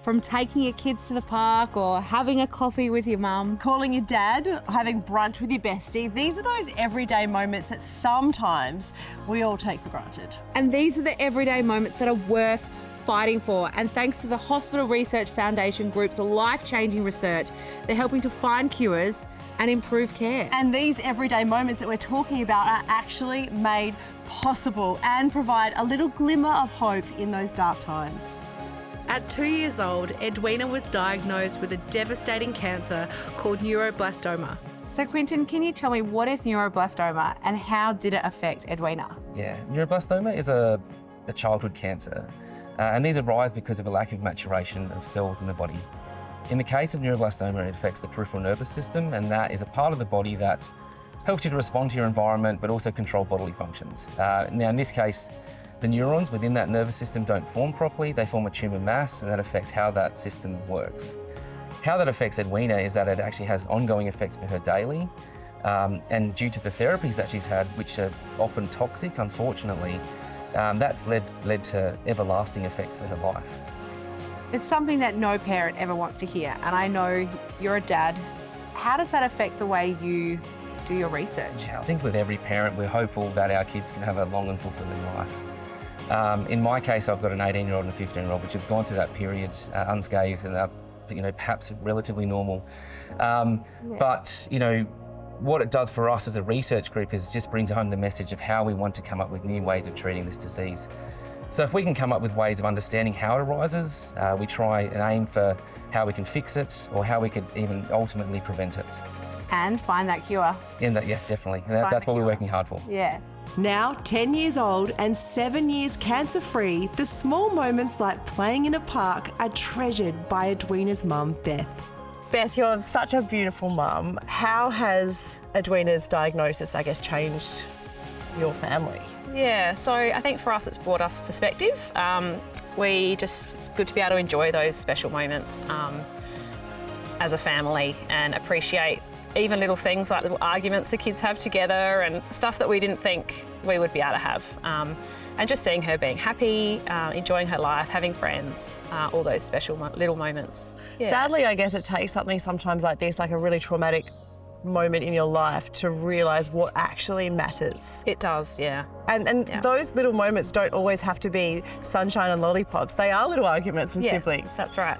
From taking your kids to the park or having a coffee with your mum. Calling your dad, having brunch with your bestie. These are those everyday moments that sometimes we all take for granted. And these are the everyday moments that are worth fighting for. And thanks to the Hospital Research Foundation Group's life-changing research, they're helping to find cures and improve care. And these everyday moments that we're talking about are actually made possible and provide a little glimmer of hope in those dark times. At 2 years old, Edwina was diagnosed with a devastating cancer called neuroblastoma. So Quinton, can you tell me what is neuroblastoma and how did it affect Edwina? Yeah, neuroblastoma is a childhood cancer, and these arise because of a lack of maturation of cells in the body. In the case of neuroblastoma, it affects the peripheral nervous system, and that is a part of the body that helps you to respond to your environment, but also control bodily functions. Now, in this case, the neurons within that nervous system don't form properly, they form a tumour mass, and that affects how that system works. How that affects Edwina is that it actually has ongoing effects for her daily, and due to the therapies that she's had, which are often toxic, unfortunately, that's led to everlasting effects for her life. It's something that no parent ever wants to hear, and I know you're a dad. How does that affect the way you do your research? Yeah, I think with every parent, we're hopeful that our kids can have a long and fulfilling life. In my case, I've got an 18-year-old and a 15-year-old, which have gone through that period unscathed and are, perhaps relatively normal. But, what it does for us as a research group is just brings home the message of how we want to come up with new ways of treating this disease. So if we can come up with ways of understanding how it arises, we try and aim for how we can fix it or how we could even ultimately prevent it. And find that cure. Yeah, definitely. And that's what we're working hard for. Yeah. Now 10 years old and 7 years cancer-free, the small moments like playing in a park are treasured by Edwina's mum, Beth. Beth, you're such a beautiful mum. How has Edwina's diagnosis, changed your family? Yeah, so I think for us it's brought us perspective. It's good to be able to enjoy those special moments as a family and appreciate even little things like little arguments the kids have together and stuff that we didn't think we would be able to have. And just seeing her being happy, enjoying her life, having friends, all those special little moments. Yeah. Sadly, I guess it takes something sometimes like this, like a really traumatic moment in your life to realise what actually matters. It does, yeah. And those little moments don't always have to be sunshine and lollipops. They are little arguments with siblings. That's right.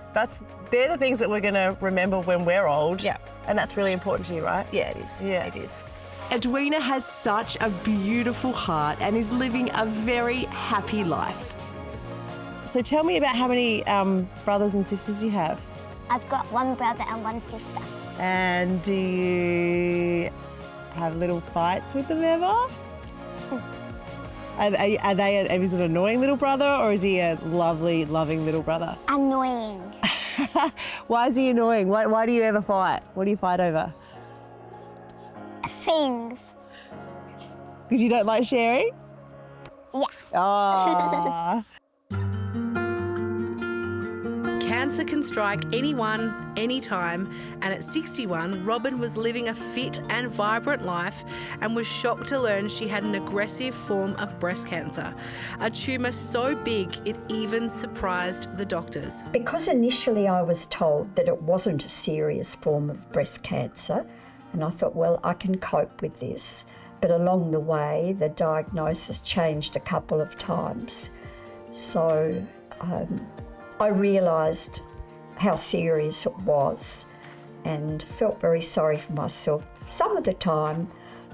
They're the things that we're going to remember when we're old. Yeah. And that's really important to you, right? Yeah, it is. Yeah. It is. Edwina has such a beautiful heart and is living a very happy life. So tell me about how many brothers and sisters you have. I've got one brother and one sister. And do you have little fights with them ever? Is it an annoying little brother or is he a lovely, loving little brother? Annoying. Why is he annoying? Why do you ever fight? What do you fight over? Things. Because you don't like sharing? Yeah. Oh. Cancer can strike anyone, anytime, and at 61, Robin was living a fit and vibrant life and was shocked to learn she had an aggressive form of breast cancer, a tumour so big it even surprised the doctors. Because initially I was told that it wasn't a serious form of breast cancer, and I thought, well, I can cope with this. But along the way, the diagnosis changed a couple of times. So I realised how serious it was and felt very sorry for myself some of the time,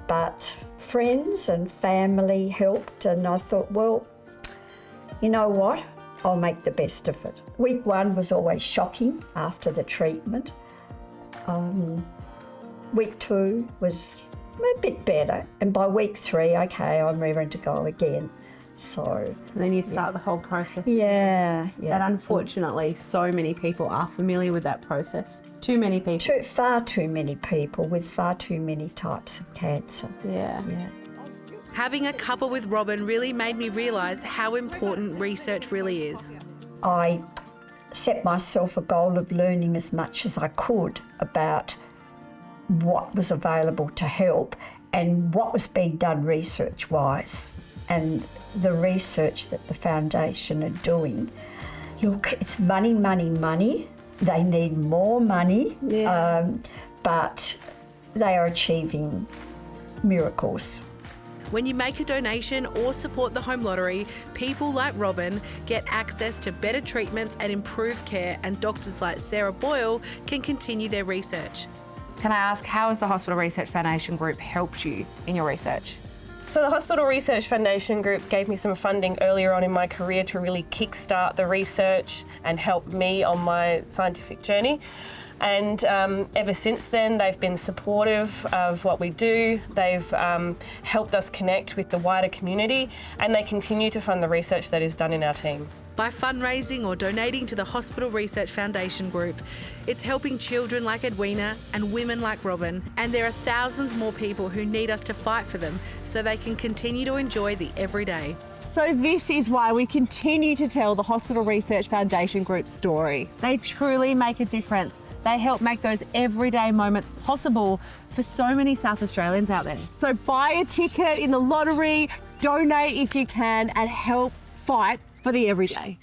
but friends and family helped, and I thought, well, you know what, I'll make the best of it. Week 1 was always shocking after the treatment. Week 2 was a bit better, and by week 3, okay, I'm ready to go again. So And then you'd start the whole process. yeah. And unfortunately, so many people are familiar with that process. Too many people. Far too many people with far too many types of cancer. Yeah. Having a couple with Robin really made me realise how important research really is. I set myself a goal of learning as much as I could about what was available to help and what was being done research-wise. And the research that the foundation are doing Look, it's money, money, money. They need more money, but they are achieving miracles. When you make a donation or support the Home Lottery, people like Robin get access to better treatments and improved care, and doctors like Sarah Boyle can continue their research. Can I ask, how has the Hospital Research Foundation Group helped you in your research? So the Hospital Research Foundation Group gave me some funding earlier on in my career to really kickstart the research and help me on my scientific journey. And ever since then, they've been supportive of what we do. They've helped us connect with the wider community, and they continue to fund the research that is done in our team. By fundraising or donating to the Hospital Research Foundation Group, it's helping children like Edwina and women like Robin, and there are thousands more people who need us to fight for them so they can continue to enjoy the everyday. So this is why we continue to tell the Hospital Research Foundation Group's story. They truly make a difference. They help make those everyday moments possible for so many South Australians out there. So buy a ticket in the lottery, donate if you can, and help fight for the everyday.